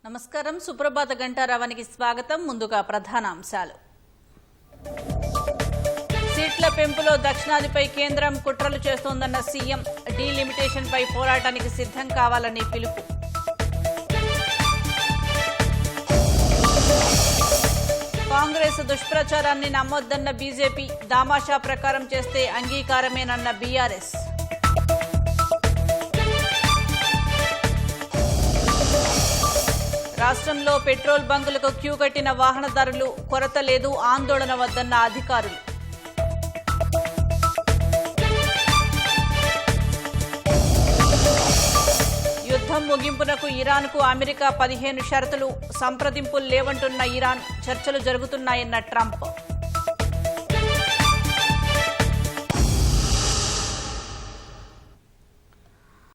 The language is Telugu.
నమస్కారం. సుప్రభాత గంటారావానికి స్వాగతం. ముందుగా ప్రధాన అంశాలు. సీట్ల పెంపులో దక్షిణాదిపై కేంద్రం కుట్రలు చేస్తోందన్న సీఎం. డీలిమిటేషన్ పై పోరాటానికి సిద్ధం కావాలని పిలుపు. కాంగ్రెస్ దుష్ప్రచారాన్ని నమ్మొద్దన్న బీజేపీ. దామాషా ప్రకారం చేస్తే అంగీకారమేనన్న బీఆర్ఎస్. రాష్ట్రంలో పెట్రోల్ బంకులకు క్యూ కట్టిన వాహనదారులు. కొరత లేదు, ఆందోళన వద్దన్న అధికారులు. యుద్ధం ముగింపునకు ఇరాన్కు అమెరికా 15 షరతులు. సంప్రదింపులు లేవంటున్న ఇరాన్. చర్చలు జరుగుతున్నాయన్న ట్రంప్.